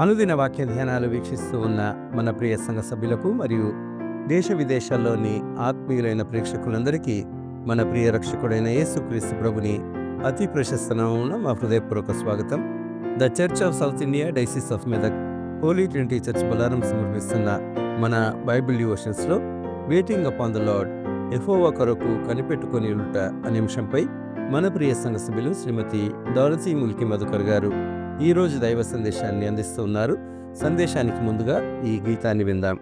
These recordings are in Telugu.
అనుదిన వాక్య ధ్యానాలు వీక్షిస్తూ ఉన్న మన ప్రియ సంఘ సభ్యులకు మరియు దేశ విదేశాల్లోని ఆత్మీయులైన ప్రేక్షకులందరికీ మన ప్రియ రక్షకుడైన యేసుక్రీస్తు ప్రభుని అతి ప్రశస్త నామమున మా హృదయపూర్వక స్వాగతం. The Church of South India Diocese of Medak Holy Trinity Church Bollaram సమర్పిస్తున్న మన బైబిల్ డివోషన్స్లో waiting upon the Lord, Jehovah కొరకు కనిపెట్టుకొని ఉండుట అనే అంశంపై మన ప్రియ సంఘ సభ్యులు శ్రీమతి దౌలతీ ముల్కి మధుకర్ గారు ఈరోజు దైవ సందేశాన్ని అందిస్తూ ఉన్నారు. సందేశానికి ముందుగా ఈ గీతాన్ని విందాం.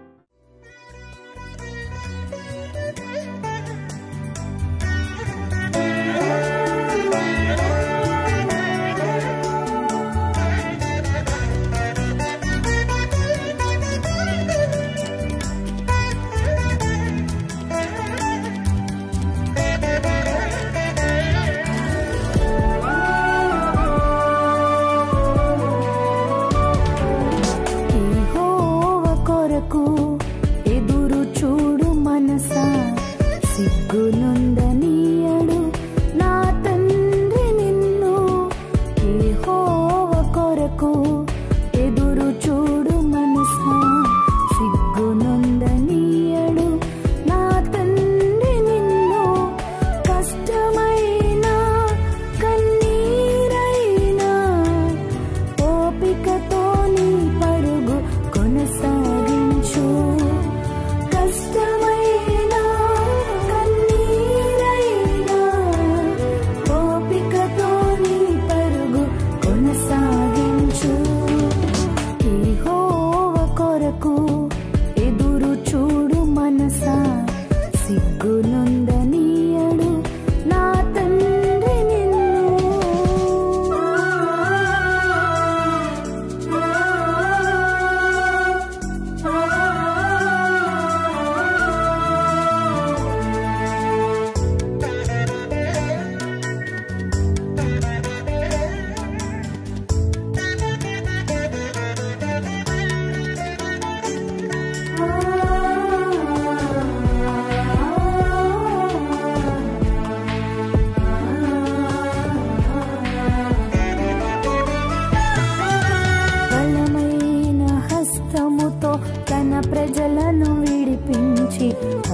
ప్రజలను విడిపించి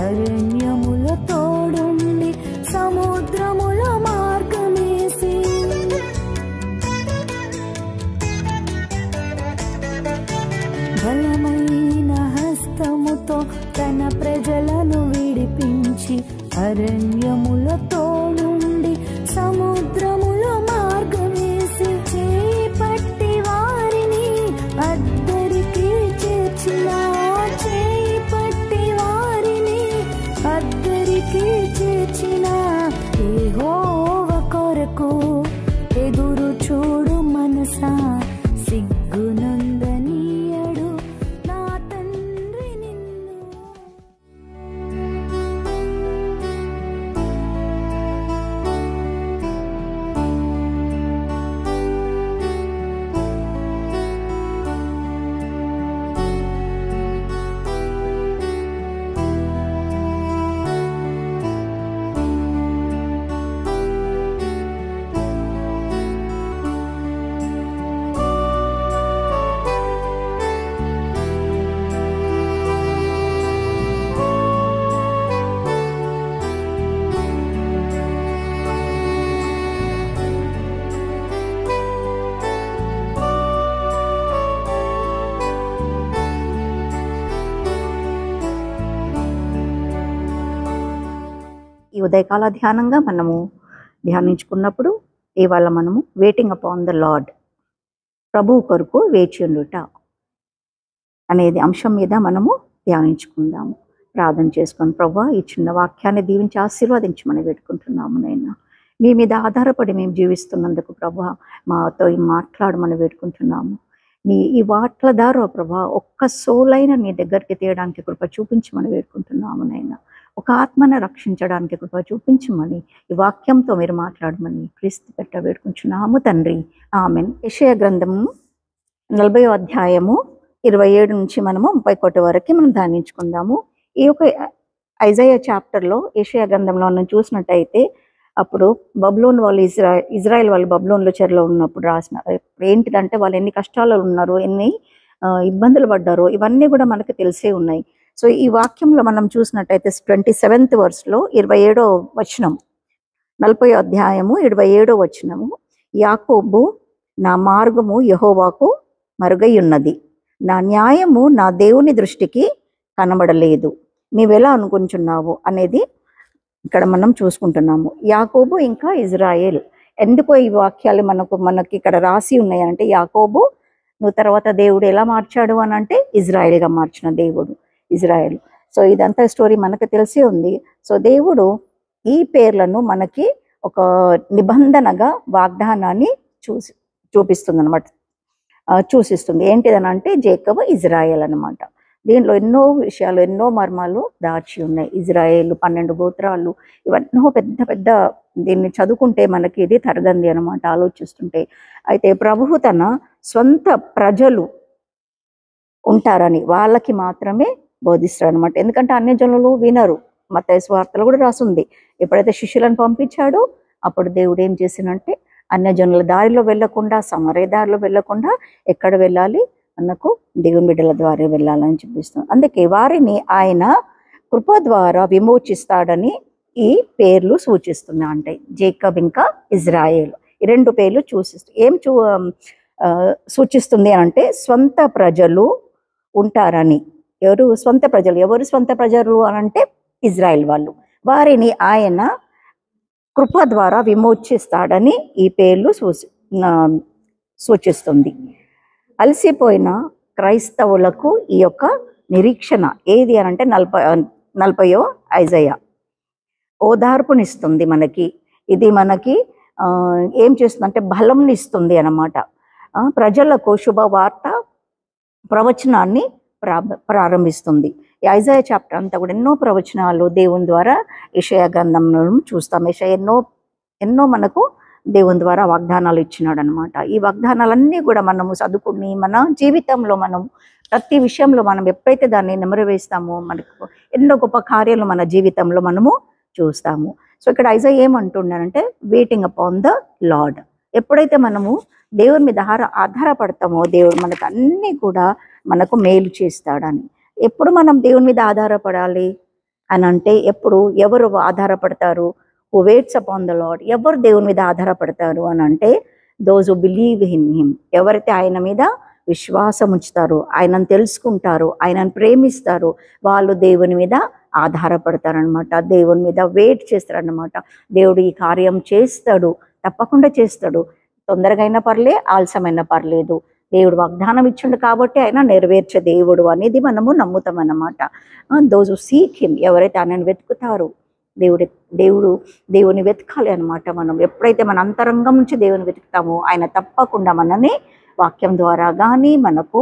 అరణ్యముల తోడుండి సముద్రముల మార్గమేసి బలమైన హస్తముతో తన ప్రజలను విడిపించి అరణ్యముల తోడుండి సముద్రముల మార్గమేసి చేయి పట్టి వారిని అద్దరికి చేర్చిన చేర్చిన యెహోవా కొరకు ఎదురు చూడు మనసా, సిగ్గునందనీయడు నా తండ్రి నిన్ను. ఈ ఉదయకాల ధ్యానంగా మనము ధ్యానించుకున్నప్పుడు ఇవాళ మనము వెయిటింగ్ అపాన్ ద లార్డ్, ప్రభువు కొరకు వేచి ఉండుట అనేది అంశం మీద మనము ధ్యానించుకుందాము. ప్రార్థన చేసుకొని, ప్రభువా ఈ చిన్న వాక్యాన్ని దీవించి ఆశీర్వదించమని వేడుకుంటున్నాము. నైనా మీ మీద ఆధారపడి మేము జీవిస్తున్నందుకు ప్రభువా మాతో మాట్లాడమని వేడుకుంటున్నాము. నీ ఈ వాట్ల ద్వారా ప్రభా ఒక్క సోలైన నీ దగ్గరికి తీయడానికి కృప చూపించమని వేడుకుంటున్నాము. నైనా ఒక ఆత్మను రక్షించడానికి కృప చూపించమని ఈ వాక్యంతో మీరు మాట్లాడమని క్రీస్తు పెట్ట వేడుకుంటున్నాము తండ్రి, ఆమెన్. యెషయా గ్రంథము 40వ అధ్యాయము 27 నుంచి మనము 31 వరకు మనం ధ్యానించుకుందాము. ఈ యొక్క ఐజాయా చాప్టర్లో యెషయా గ్రంథంలో మనం చూసినట్టయితే అప్పుడు బబులోన్ వాళ్ళు ఇజ్రాయెల్ వాళ్ళు బబులోన్లో చెరలో ఉన్నప్పుడు రాసిన ఏంటిదంటే వాళ్ళు ఎన్ని కష్టాలు ఉన్నారు, ఎన్ని ఇబ్బందులు పడ్డారో ఇవన్నీ కూడా మనకు తెలిసే ఉన్నాయి. సో ఈ వాక్యంలో మనం చూసినట్టయితే 27th వర్స్లో 27వ వచనం, 40వ అధ్యాయము 27వ వచనము, యాకోబు నా మార్గము యెహోవాకు మరుగై ఉన్నది, నా న్యాయము నా దేవుని దృష్టికి కనబడలేదు, నీవెలా అనుకుంటున్నావు అనేది ఇక్కడ మనం చూసుకుంటున్నాము. యాకోబు ఇంకా ఇజ్రాయేల్. ఎందుకో ఈ వాక్యాలు మనకి ఇక్కడ రాసి ఉన్నాయి అంటే, యాకోబు నువ్వు తర్వాత దేవుడు ఎలా మార్చాడు అని అంటే ఇజ్రాయేల్గా మార్చిన దేవుడు ఇజ్రాయేల్. సో ఇదంతా స్టోరీ మనకు తెలిసి ఉంది. సో దేవుడు ఈ పేర్లను మనకి ఒక నిబంధనగా వాగ్దానాన్ని చూపిస్తుంది అనమాట, సూచిస్తుంది. ఏంటిదనంటే జేకబ్ ఇజ్రాయేల్ అనమాట. దీనిలో ఎన్నో విషయాలు, ఎన్నో మర్మాలు దాచి ఉన్నాయి. ఇజ్రాయేల్ 12 గోత్రాలు, ఇవన్నో పెద్ద పెద్ద, దీన్ని చదువుకుంటే మనకి ఇది తరగంది అనమాట ఆలోచిస్తుంటే. అయితే ప్రభువు తన స్వంత ప్రజలు ఉంటారని వాళ్ళకి మాత్రమే బోధిస్తాడు అనమాట. ఎందుకంటే అన్యజనులు వినరు. మత్తయి సువార్తలో కూడా రాసుంది, ఎప్పుడైతే శిష్యులను పంపించాడో అప్పుడు దేవుడు ఏం చేసినంటే అన్యజనుల దారిలో వెళ్ళకుండా, సమరయ దారిలో వెళ్ళకుండా ఎక్కడ వెళ్ళాలి మనకు దేవుని బిడ్డల ద్వారా వెళ్ళాలని చూపిస్తుంది. అందుకే వారిని ఆయన కృప ద్వారా విమోచిస్తాడని ఈ పేర్లు సూచిస్తున్నాయి. అంటే జేకబ్ ఇంకా ఇజ్రాయేల్, ఈ 2 పేర్లు సూచిస్తుంది అంటే స్వంత ప్రజలు ఉంటారని. ఎవరు స్వంత ప్రజలు అని అంటే ఇజ్రాయేల్ వాళ్ళు. వారిని ఆయన కృప ద్వారా విమోచిస్తాడని ఈ పేర్లు సూచిస్తుంది. అలసిపోయిన క్రైస్తవులకు ఈ యొక్క నిరీక్షణ ఏది అని అంటే 40వ ఐజయా ఓదార్పునిస్తుంది మనకి. ఇది మనకి ఏం చేస్తుందంటే బలంనిస్తుంది అన్నమాట. ప్రజలకు శుభవార్త ప్రవచనాన్ని ప్రారంభిస్తుంది. ఈ ఐజయా చాప్టర్ అంతా కూడా ఎన్నో ప్రవచనాలు దేవుని ద్వారా యెషయా గ్రంథంలో చూస్తాం. యెషయా ఎన్నో మనకు దేవుని ద్వారా వాగ్దానాలు ఇచ్చినాడు అనమాట. ఈ వాగ్దానాలన్నీ కూడా మనము చదువుకుని మన జీవితంలో మనం ప్రతి విషయంలో మనం ఎప్పుడైతే దాన్ని నెమరవేస్తామో మనకు ఎన్నో గొప్ప కార్యాలు మన జీవితంలో మనము చూస్తాము. సో ఇక్కడ ఐజయా ఏమంటున్నానంటే వెయిటింగ్ అపాన్ ద లార్డ్. ఎప్పుడైతే మనము దేవుని మీద ఆధారపడతామో దేవుడు మనకు అన్నీ కూడా మనకు మేలు చేస్తాడని. ఎప్పుడు మనం దేవుని మీద ఆధారపడాలి అని అంటే, ఎప్పుడు ఎవరు ఆధారపడతారు? Who weights upon the lord. ఎవరు దేవుని మీద ఆధారపడతారు అని అంటే those who believe in him. ఎవరైతే ఆయన మీద విశ్వాసం ఉంచుతారో, ఆయనను తెలుసుకుంటారో, ఆయనను ప్రేమిస్తారో వాళ్ళు దేవుని మీద ఆధారపడతారనమాట. దేవుని మీద వెయిట్ చేస్తారనమాట. దేవుడు ఈ కార్యం చేస్తాడు, తప్పకుండా చేస్తాడు. తొందరగా అయినా పర్లే, ఆలస్యమైనా పర్లేదు, దేవుడు వాగ్దానం ఇచ్చిండు కాబట్టి ఆయన నెరవేర్చే దేవుడు అనేది మనము నమ్ముతాం అన్నమాట. Those who seek him. ఎవరైతే ఆయనను వెతుకుతారో, దేవుని వెతకాలి అనమాట. మనం ఎప్పుడైతే మన అంతరంగం నుంచి దేవుని వెతుకుతామో ఆయన తప్పకుండా మనని వాక్యం ద్వారా కానీ మనకు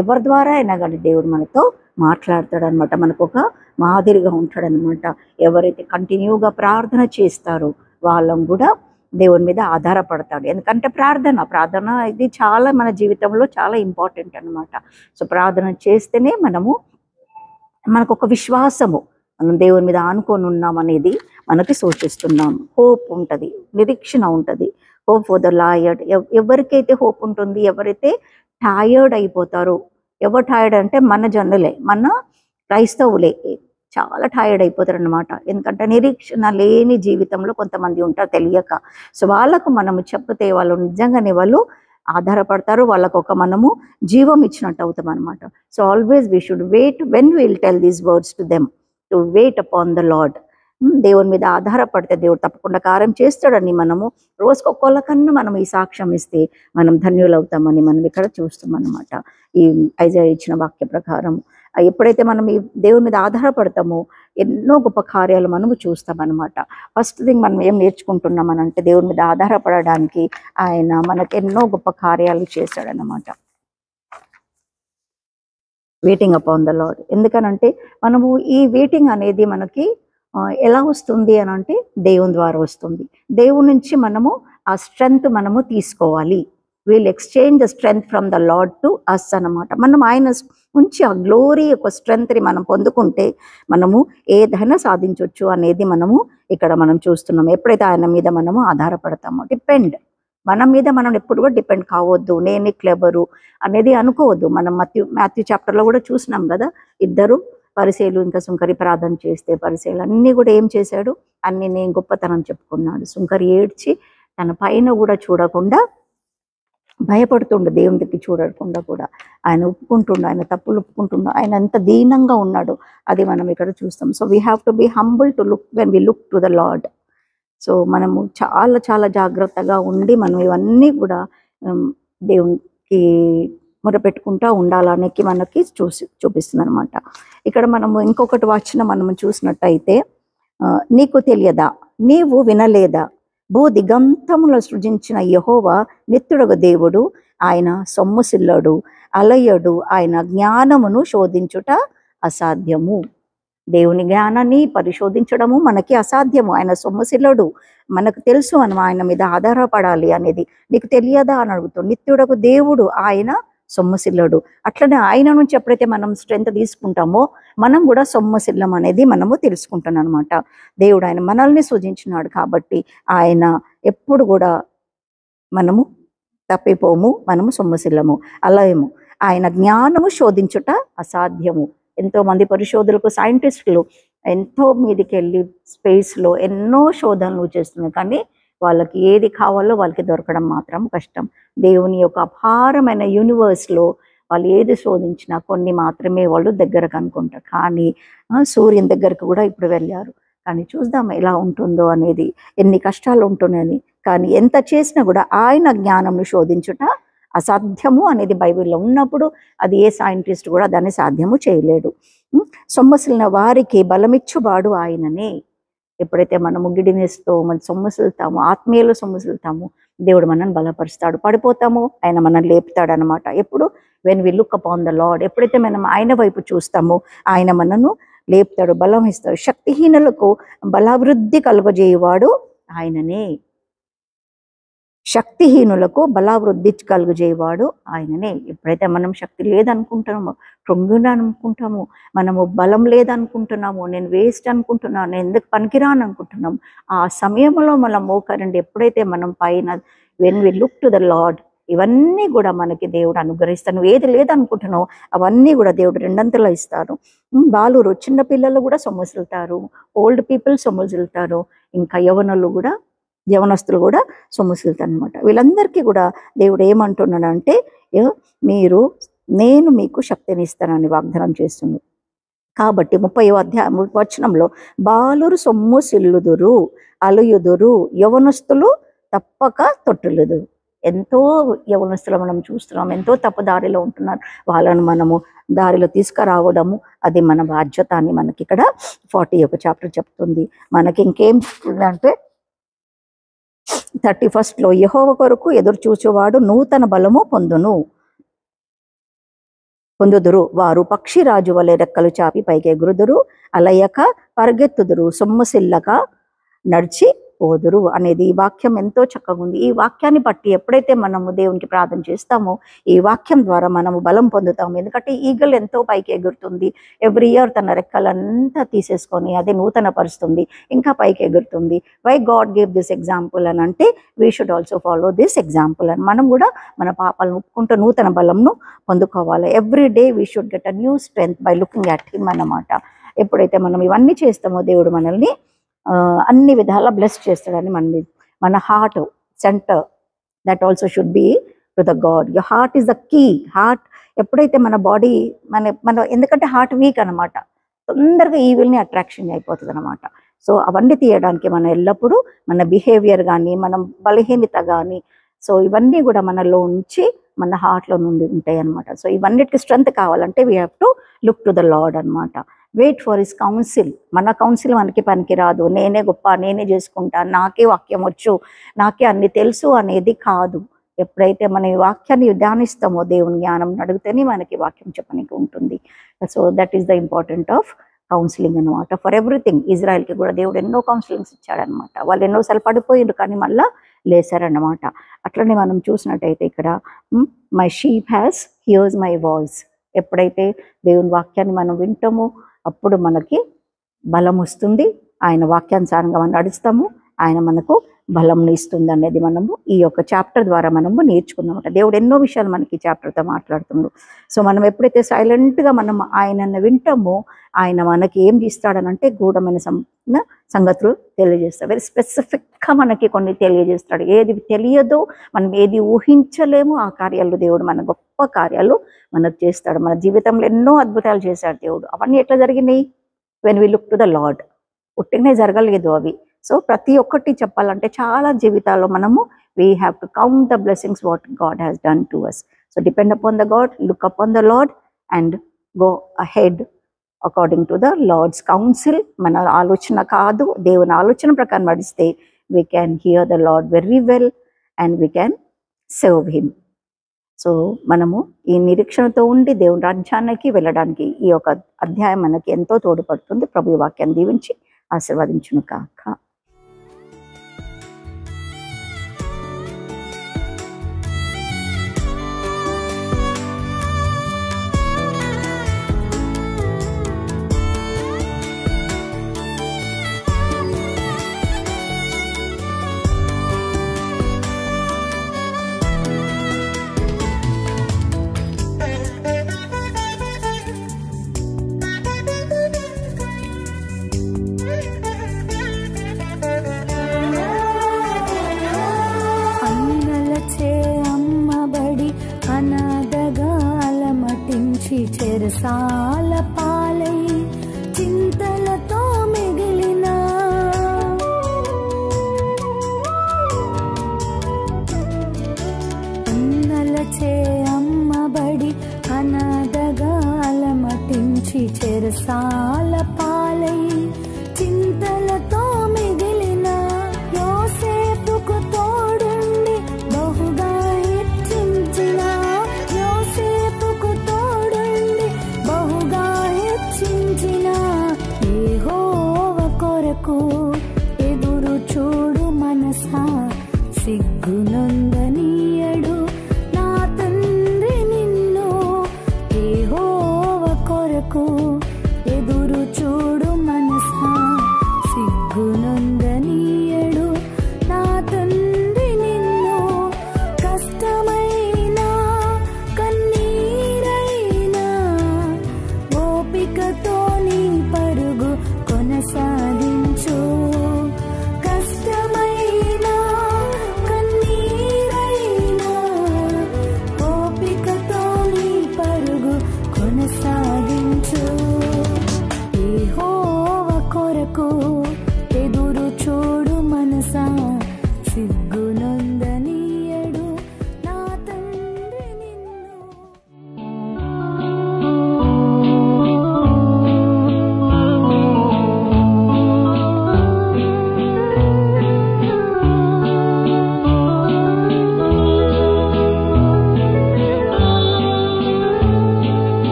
ఎవరి ద్వారా అయినా కానీ దేవుడు మనతో మాట్లాడతాడు అనమాట. మనకు ఒక మాదిరిగా ఉంటాడనమాట. ఎవరైతే కంటిన్యూగా ప్రార్థన చేస్తారో వాళ్ళం కూడా దేవుని మీద ఆధారపడతాడు. ఎందుకంటే ప్రార్థన ఇది చాలా మన జీవితంలో చాలా ఇంపార్టెంట్ అనమాట. సో ప్రార్థన చేస్తేనే మనకు ఒక విశ్వాసము, మనం దేవుని మీద ఆనుకొని ఉన్నాం అనేది మనకి సూచిస్తున్నాము. హోప్ ఉంటుంది, నిరీక్షణ ఉంటుంది. Hope for the Lord. ఎవరికైతే హోప్ ఉంటుంది, ఎవరైతే టైర్డ్ అయిపోతారో, ఎవరు టైర్డ్ అంటే మన జనులే, మన క్రైస్తవులే చాలా టైర్డ్ అయిపోతారు అనమాట. ఎందుకంటే నిరీక్షణ లేని జీవితంలో కొంతమంది ఉంటారు తెలియక. సో వాళ్ళకు మనము చెప్తే వాళ్ళు నిజంగానే వాళ్ళు ఆధారపడతారు. వాళ్ళకు ఒక మనము జీవం ఇచ్చినట్టు అవుతాం అనమాట. So always we should wait when will tell these words to them to wait upon the Lord. దేవుని మీద ఆధారపడితే దేవుడు తప్పకుండా కార్యం చేస్తాడని మనము రోజుకు ఒక్కొక్కకన్నా మనం ఈ సాక్ష్యం ఇస్తే మనం ధన్యులు అవుతామని మనం ఇక్కడ చూస్తాం అన్నమాట. ఈ ఐజయా ఇచ్చిన వాక్య ప్రకారం ఎప్పుడైతే మనం ఈ దేవుని మీద ఆధారపడతామో ఎన్నో గొప్ప కార్యాలు మనము చూస్తామన్నమాట. ఫస్ట్ థింగ్ మనం ఏం నేర్చుకుంటున్నామనంటే దేవుని మీద ఆధారపడడానికి ఆయన మనకు ఎన్నో గొప్ప కార్యాలు చేశాడనమాట. Waiting upon the Lord. ఎందుకనంటే మనము ఈ వెయిటింగ్ అనేది మనకి ఎలా వస్తుంది అని అంటే దేవుని ద్వారా వస్తుంది. దేవుని నుంచి మనము ఆ స్ట్రెంగ్త్ మనము తీసుకోవాలి. Will exchange the strength from the Lord to us అన్నమాట. మనం ఆయన నుంచి ఆ గ్లోరీ యొక్క స్ట్రెంగ్త్ని మనం పొందుకుంటే మనము ఏదైనా సాధించవచ్చు అనేది మనము ఇక్కడ మనం చూస్తున్నాము. ఎప్పుడైతే ఆయన మీద మనము ఆధారపడతామో, డిపెండ్ మన మీద మనం ఎప్పుడు కూడా డిపెండ్ కావద్దు, నేనే క్లెవరు అనేది అనుకోవద్దు. మనం మాథ్యూ చాప్టర్లో కూడా చూసినాం కదా, ఇద్దరు పరిసేలు ఇంకా సుంకరి ప్రార్థన చేస్తే పరిసేలు అన్నీ కూడా ఏం చేశాడు, అన్ని నేను గొప్పతనం చెప్పుకున్నాడు. సుంకరి ఏడ్చి తన పైన కూడా చూడకుండా భయపడుతుండు, దేవుని దగ్గర చూడకుండా కూడా ఆయన ఒప్పుకుంటుండు, ఆయన తప్పులు ఒప్పుకుంటుండు, ఆయన ఎంత దీనంగా ఉన్నాడు అది మనం ఇక్కడ చూస్తాం. So we have to be humble to look when we look to the Lord. So మనము చాలా చాలా జాగ్రత్తగా ఉండి మనం ఇవన్నీ కూడా దేవునికి మొరపెట్టుకుంటూ ఉండాలనేకి మనకి చూపిస్తుంది అనమాట. ఇక్కడ మనము ఇంకొకటి వచనం మనము చూసినట్టయితే, నీకు తెలియదా, నీవు వినలేదా, భూ దిగంతముల సృజించిన యెహోవా నిత్యుడగు దేవుడు, ఆయన సొమ్ముసిల్లడు, అలయడు, ఆయన జ్ఞానమును శోధించుట అసాధ్యము. దేవుని జ్ఞానాన్ని పరిశోధించడము మనకి అసాధ్యము. ఆయన సొమ్ముసిల్లడు, మనకు తెలుసు మనం ఆయన మీద ఆధారపడాలి అనేది. నీకు తెలియదా అని అడుగుతాడు. నిత్యుడకు దేవుడు, ఆయన సొమ్ముసిల్లడు. అట్లనే ఆయన నుంచి ఎప్పుడైతే మనం స్ట్రెంత్ తీసుకుంటామో మనం కూడా సొమ్ముసిల్లం అనేది మనము తెలుసుకుంటాం అనమాట. దేవుడు ఆయన మనల్ని సృజించినాడు కాబట్టి ఆయన ఎప్పుడు కూడా మనము తప్పిపోము, మనము సొమ్ముసిల్లము, అలయము. ఆయన జ్ఞానము శోధించుట అసాధ్యము. ఎంతోమంది పరిశోధకులు, సైంటిస్టులు ఎంతో మీదికి వెళ్ళి స్పేస్లో ఎన్నో శోధనలు చేస్తున్నారు, కానీ వాళ్ళకి ఏది కావాలో వాళ్ళకి దొరకడం మాత్రం కష్టం. దేవుని యొక్క అపారమైన యూనివర్స్లో వాళ్ళు ఏది శోధించినా కొన్ని మాత్రమే వాళ్ళు దగ్గరకు అనుకుంటారు. కానీ సూర్యుని దగ్గరకు కూడా ఇప్పుడు వెళ్ళారు, కానీ చూద్దాం ఎలా ఉంటుందో అనేది, ఎన్ని కష్టాలు ఉంటున్నాయని. కానీ ఎంత చేసినా కూడా ఆయన జ్ఞానంను శోధించుట అసాధ్యము అనేది బైబిల్లో ఉన్నప్పుడు అది ఏ సైంటిస్ట్ కూడా దాన్ని సాధ్యము చేయలేడు. సొమ్మసిలిన వారికి బలమిచ్చువాడు ఆయననే. ఎప్పుడైతే మనము గిడినెస్తో మన సొమ్మసిలుతామో, ఆత్మీయులు సొమ్మసిలుతామో, దేవుడు మనల్ని బలపరుస్తాడు. పడిపోతామో ఆయన మనల్ని లేపుతాడు అనమాట. ఎప్పుడు when we look upon the Lord, ఎప్పుడైతే మనం ఆయన వైపు చూస్తామో ఆయన మనను లేపుతాడు, బలం ఇస్తాడు. శక్తిహీనులకు బలాభివృద్ధి కలుగజేయువాడు ఆయననే. శక్తిహీనులకు బలావృద్ధి కలుగజేయవాడు ఆయననే. ఎప్పుడైతే మనం శక్తి లేదనుకుంటున్నామో, కృంగున అనుకుంటాము, మనము బలం లేదనుకుంటున్నాము, నేను వేస్ట్ అనుకుంటున్నాను, నేను ఎందుకు పనికిరాను అనుకుంటున్నాము, ఆ సమయంలో మనం మోకరండి ఎప్పుడైతే మనం పైన when we look to the Lord, ఇవన్నీ కూడా మనకి దేవుడు అనుగ్రహిస్తాను. నువ్వు ఏది లేదనుకుంటున్నావు అవన్నీ కూడా దేవుడు రెండంతలో ఇస్తారు. బాలురు, చిన్న పిల్లలు కూడా సొమ్ముసిలుతారు, ఓల్డ్ పీపుల్ సొమ్ముసిలుతారు, ఇంకా యవనస్తులు కూడా సొమ్ముసిలుతారు అనమాట. వీళ్ళందరికీ కూడా దేవుడు ఏమంటున్నాడంటే, నేను మీకు శక్తిని ఇస్తానని వాగ్దానం చేస్తుంది. కాబట్టి 30వ వచనంలో బాలురు సొమ్ముసిల్లుదురు, అలుయుదురు, యవనస్తులు తప్పక తొట్టులుదురు. ఎంతో యవనస్తులు మనం చూస్తున్నాం, ఎంతో తప్పుదారిలో ఉంటున్నారు. వాళ్ళను మనము దారిలో తీసుకురావడము అది మన బాధ్యత అని మనకి ఇక్కడ 40వ చాప్టర్ చెప్తుంది. మనకి ఇంకేం చెప్తుందంటే 31లో, యెహోవా కొరకు ఎదురు చూచువాడు నూతన బలము పొందుదురు, వారు పక్షిరాజు వలె రెక్కలు చాపి పైకి ఎగురుదురు, అలయక పరిగెత్తుదురు, సొమ్ముసిల్లక నడిచి పోదురు అనేది. ఈ వాక్యం ఎంతో చక్కగా ఉంది. ఈ వాక్యాన్ని బట్టి ఎప్పుడైతే మనము దేవునికి ప్రార్థన చేస్తామో ఈ వాక్యం ద్వారా మనము బలం పొందుతాము. ఎందుకంటే ఈగల్ ఎంతో పైకి ఎగురుతుంది, ఎవ్రీ ఇయర్ తన రెక్కలంతా తీసేసుకొని అది నూతన పరుస్తుంది, ఇంకా పైకి ఎగురుతుంది. Why God gave this example అని అంటే we should also follow this example అని మనం కూడా మన పాపాలను ఒప్పుకుంటూ నూతన బలంను పొందుకోవాలి. Every day we should get a new strength by looking at him అన్నమాట. ఎప్పుడైతే మనం ఇవన్నీ చేస్తామో దేవుడు మనల్ని అన్ని విధాలా బ్లెస్ చేస్తాడని మన heart centre that also should be to the God. Your heart is the key. Heart ఎప్పుడైతే మన బాడీ మన ఎందుకంటే హార్ట్ వీక్ అనమాట, తొందరగా ఈవిల్ని అట్రాక్షన్ అయిపోతుంది అనమాట. సో అవన్నీ తీయడానికి మనం ఎల్లప్పుడూ మన బిహేవియర్ కానీ, మనం బలహీనత కానీ, సో ఇవన్నీ కూడా మనలో ఉంచి మన హార్ట్లో నుండి ఉంటాయి అనమాట. సో ఇవన్నిటికి స్ట్రెంత్ కావాలంటే we have to look to the Lord అనమాట. Wait for his counsel. మన కౌన్సిల్ మనకి పనికి రాదు, నేనే గొప్ప, నేనే చేసుకుంటా, నాకే వాక్యం వచ్చు, నాకే అన్ని తెలుసు అనేది కాదు. ఎప్పుడైతే మన ఈ వాక్యాన్ని ధ్యానిస్తామో, దేవుని జ్ఞానం అడిగితేనే మనకి వాక్యం చెప్పడానికి ఉంటుంది. So that is the important of counselling అనమాట. For everything. ఇజ్రాయెల్కి కూడా దేవుడు ఎన్నో కౌన్సిలింగ్స్ ఇచ్చాడనమాట. వాళ్ళు ఎన్నోసార్లు పడిపోయిండ్రు కానీ మళ్ళా లేసారన్నమాట. అట్లనే మనం చూసినట్టయితే ఇక్కడ my sheep has hears my voice. ఎప్పుడైతే దేవుని వాక్యాన్ని మనం వింటామో అప్పుడు మనకి బలం వస్తుంది. ఆయన వాక్యానుసారంగా మనం నడుస్తాము, ఆయన మనకు బలంని ఇస్తుంది అనేది మనము ఈ యొక్క చాప్టర్ ద్వారా మనము నేర్చుకున్నామట. దేవుడు ఎన్నో విషయాలు మనకి ఈ చాప్టర్తో మాట్లాడుతున్నాడు. సో మనం ఎప్పుడైతే సైలెంట్గా మనం ఆయనను వింటామో ఆయన మనకి ఏం చేస్తాడనంటే గూఢమైన సంగతులు తెలియజేస్తాడు. వెరీ స్పెసిఫిక్గా మనకి కొన్ని తెలియజేస్తాడు. ఏది తెలియదో, మనం ఏది ఊహించలేమో ఆ కార్యాలు దేవుడు, మన గొప్ప కార్యాలు మనకు చేస్తాడు. మన జీవితంలో ఎన్నో అద్భుతాలు చేశాడు దేవుడు. అవన్నీ ఎట్లా జరిగినాయి? When we look to the Lord. పుట్టినే జరగలేదు అవి. సో ప్రతి ఒక్కటి చెప్పాలంటే చాలా జీవితాల్లో మనము we have to count the blessings what God has done to us. So depend upon the God, look upon the Lord and go ahead according to the Lord's counsel. మన ఆలోచన కాదు, దేవుని ఆలోచన ప్రకారం నడిస్తే we can hear the Lord very well and we can serve him. So మనము ఈ నిరీక్షణతో ఉండి దేవుని రాజ్యానికి వెళ్ళడానికి ఈ యొక్క అధ్యాయం మనకి ఎంతో తోడ్పడుతుంది. ప్రభు వాక్యాన్ని దీవించి ఆశీర్వదించును కాక. చెరసాల పాలై చింతలతో మిగిలిన అన్నలచే అమ్మబడి అనాథగా అలమటించి చెరసాల పాలై చింతలతో మిగిలిన యోసేపుకు తోడుండి బహుగా హెచ్చించిన యోసేపుకు బహుగా హెచ్చించిన యెహోవ కొరకు ఎదురు చూడు మనసా, సిగ్గునొందనీయడు నా తండ్రి నిన్ను. యెహోవ కొరకు ఎదురు చూడు